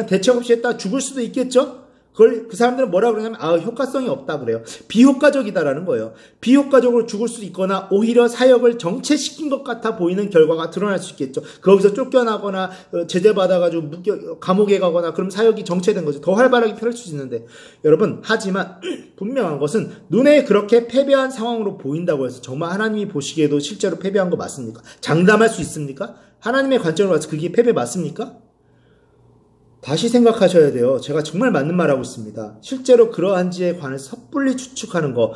대책 없이 했다 죽을 수도 있겠죠. 그 사람들은 뭐라 그러냐면 효과성이 없다 그래요. 비효과적이다라는 거예요. 비효과적으로 죽을 수 있거나 오히려 사역을 정체시킨 것 같아 보이는 결과가 드러날 수 있겠죠. 거기서 쫓겨나거나 제재받아가지고 감옥에 가거나 그럼 사역이 정체된 거죠. 더 활발하게 펼칠 수 있는데 여러분, 하지만 분명한 것은 눈에 그렇게 패배한 상황으로 보인다고 해서 정말 하나님이 보시기에도 실제로 패배한 거 맞습니까? 장담할 수 있습니까? 하나님의 관점으로 봐서 그게 패배 맞습니까? 다시 생각하셔야 돼요. 제가 정말 맞는 말 하고 있습니다. 실제로 그러한지에 관해서 섣불리 추측하는 거,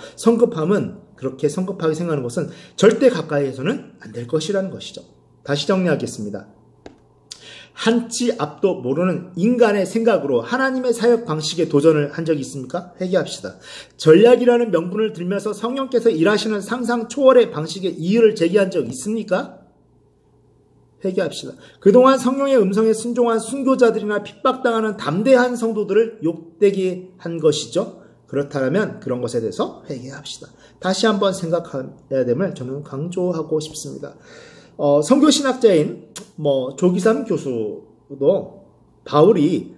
그렇게 성급하게 생각하는 것은 절대 가까이에서는 안 될 것이라는 것이죠. 다시 정리하겠습니다. 한치 앞도 모르는 인간의 생각으로 하나님의 사역 방식에 도전을 한 적이 있습니까? 회개합시다. 전략이라는 명분을 들면서 성령께서 일하시는 상상 초월의 방식에 이의를 제기한 적 있습니까? 회개합시다. 그동안 성령의 음성에 순종한 순교자들이나 핍박당하는 담대한 성도들을 욕되게 한 것이죠. 그렇다면 그런 것에 대해서 회개합시다. 다시 한번 생각해야 됨을 저는 강조하고 싶습니다. 선교신학자인 조기삼 교수도 바울이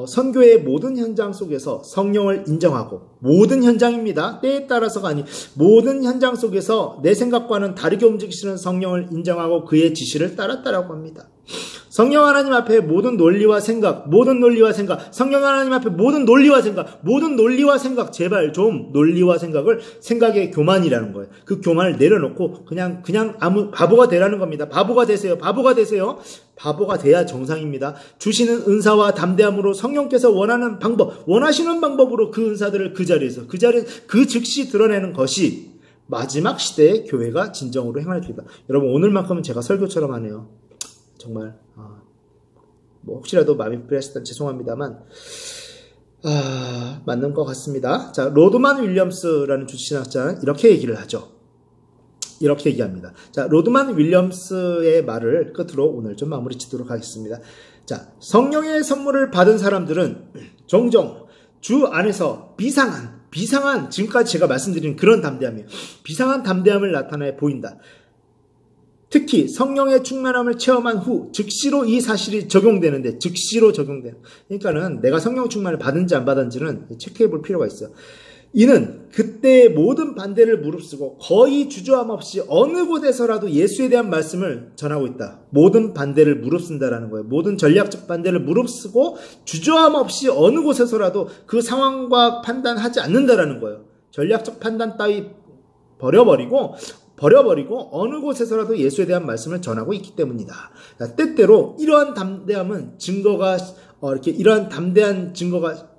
선교의 모든 현장 속에서 성령을 인정하고, 모든 현장입니다. 때에 따라서가 아니, 모든 현장 속에서 내 생각과는 다르게 움직이시는 성령을 인정하고 그의 지시를 따랐다라고 합니다. 성령 하나님 앞에 모든 논리와 생각, 성령 하나님 앞에 모든 논리와 생각, 제발 좀 논리와 생각을, 생각의 교만이라는 거예요. 그 교만을 내려놓고 그냥 바보가 되라는 겁니다. 바보가 되세요. 바보가 돼야 정상입니다. 주시는 은사와 담대함으로 성령께서 원하시는 방법으로 그 은사들을 그 자리에서 그 즉시 드러내는 것이 마지막 시대의 교회가 진정으로 행할 길이다. 여러분, 오늘만큼은 제가 설교처럼 하네요. 정말 혹시라도 마음이 불편하셨다면 죄송합니다만 맞는 것 같습니다. 자, 로드만 윌리엄스라는 주신학자는 이렇게 얘기를 하죠. 이렇게 얘기합니다. 자, 로드만 윌리엄스의 말을 끝으로 오늘 좀 마무리 짓도록 하겠습니다. 자, 성령의 선물을 받은 사람들은 종종 주 안에서 비상한 지금까지 제가 말씀드린 그런 담대함이에요. 비상한 담대함을 나타내 보인다. 특히 성령의 충만함을 체험한 후 즉시로 이 사실이 적용되는데, 그러니까는 내가 성령 충만을 받은지 안 받은지는 체크해 볼 필요가 있어요. 이는 그때의 모든 반대를 무릅쓰고 거의 주저함 없이 어느 곳에서라도 예수에 대한 말씀을 전하고 있다. 모든 반대를 무릅쓴다라는 거예요. 모든 전략적 반대를 무릅쓰고 주저함 없이 어느 곳에서라도 그 상황과 판단하지 않는다라는 거예요. 전략적 판단 따위 버려버리고 어느 곳에서라도 예수에 대한 말씀을 전하고 있기 때문이다. 때때로 이러한 담대한 증거가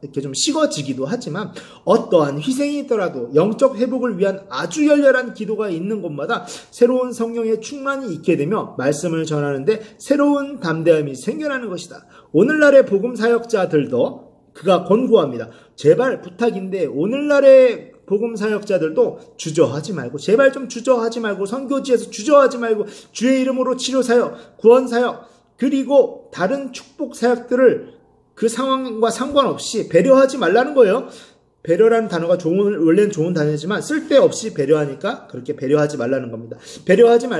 이렇게 좀 식어지기도 하지만, 어떠한 희생이 있더라도 영적 회복을 위한 아주 열렬한 기도가 있는 곳마다 새로운 성령의 충만이 있게 되며 말씀을 전하는데 새로운 담대함이 생겨나는 것이다. 오늘날의 복음 사역자들도 그가 권고합니다. 제발 부탁인데 오늘날의 복음 사역자들도 주저하지 말고, 제발 좀 주저하지 말고, 선교지에서 주저하지 말고 주의 이름으로 치료 사역, 구원 사역, 그리고 다른 축복 사역들을 그 상황과 상관없이 배려하지 말라는 거예요. 배려라는 단어가 원래는 좋은 단어지만 쓸데없이 배려하니까 그렇게 배려하지 말라는 겁니다.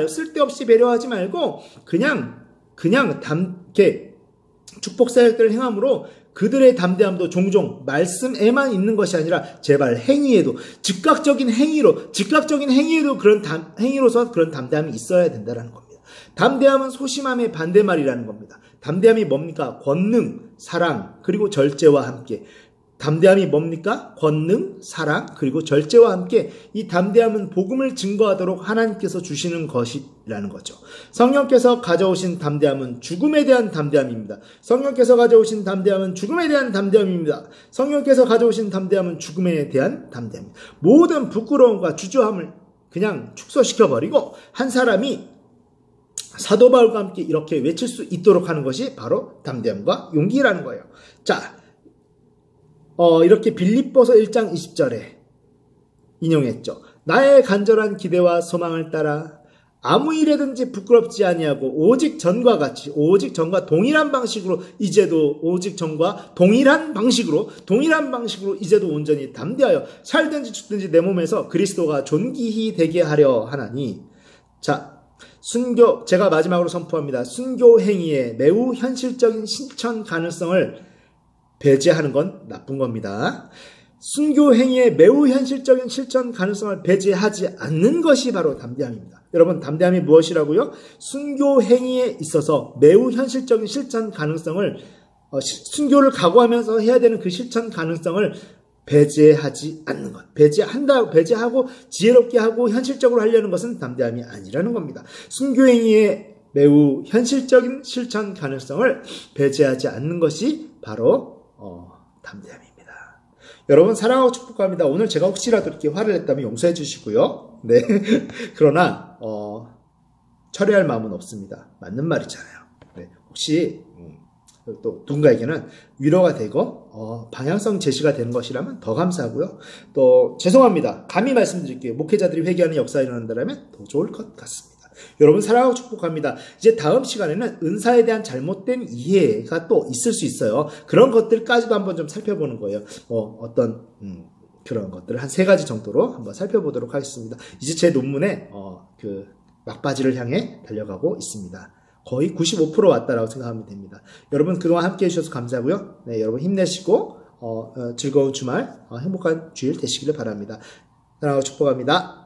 쓸데없이 배려하지 말고 그냥 이렇게 축복 사역들을 행함으로 그들의 담대함도 종종 말씀에만 있는 것이 아니라 제발 행위에도, 즉각적인 행위에도 행위로서 그런 담대함이 있어야 된다는 겁니다. 담대함은 소심함의 반대말이라는 겁니다. 담대함이 뭡니까? 권능, 사랑, 그리고 절제와 함께. 담대함이 뭡니까? 권능, 사랑, 그리고 절제와 함께. 이 담대함은 복음을 증거하도록 하나님께서 주시는 것이라는 거죠. 성령께서 가져오신 담대함은 죽음에 대한 담대함입니다. 성령께서 가져오신 담대함은 죽음에 대한 담대함입니다. 모든 부끄러움과 주저함을 그냥 축소시켜버리고 한 사람이 사도 바울과 함께 이렇게 외칠 수 있도록 하는 것이 바로 담대함과 용기라는 거예요. 자, 이렇게 빌립보서 1장 20절에 인용했죠. 나의 간절한 기대와 소망을 따라 아무 일에든지 부끄럽지 아니하고 오직 전과 동일한 방식으로 이제도 온전히 담대하여 살든지 죽든지 내 몸에서 그리스도가 존귀히 되게 하려 하나니. 자, 제가 마지막으로 선포합니다. 순교 행위의 매우 현실적인 실천 가능성을 배제하는 건 나쁜 겁니다. 순교 행위의 매우 현실적인 실천 가능성을 배제하지 않는 것이 바로 담대함입니다. 여러분, 담대함이 무엇이라고요? 순교 행위에 있어서 매우 현실적인 실천 가능성을, 순교를 각오하면서 해야 되는 그 실천 가능성을 배제하지 않는 것. 배제하고 지혜롭게 하고 현실적으로 하려는 것은 담대함이 아니라는 겁니다. 순교 행위의 매우 현실적인 실천 가능성을 배제하지 않는 것이 바로 담대함입니다. 여러분, 사랑하고 축복합니다. 오늘 제가 혹시라도 이렇게 화를 냈다면 용서해 주시고요. 네. 그러나 철회할 마음은 없습니다. 맞는 말이잖아요. 네. 혹시 또 누군가에게는 위로가 되고 방향성 제시가 되는 것이라면 더 감사하고요. 또 죄송합니다. 감히 말씀드릴게요. 목회자들이 회개하는 역사가 일어난다면 더 좋을 것 같습니다. 여러분 사랑하고 축복합니다. 이제 다음 시간에는 은사에 대한 잘못된 이해가 또 있을 수 있어요. 그런 것들까지도 한번 좀 살펴보는 거예요. 어떤 그런 것들을 한 3가지 정도로 한번 살펴보도록 하겠습니다. 이제 제 논문에 그 막바지를 향해 달려가고 있습니다. 거의 95% 왔다라고 생각하면 됩니다. 여러분 그동안 함께 해주셔서 감사하고요. 네, 여러분 힘내시고 즐거운 주말, 행복한 주일 되시기를 바랍니다. 사랑하고 축복합니다.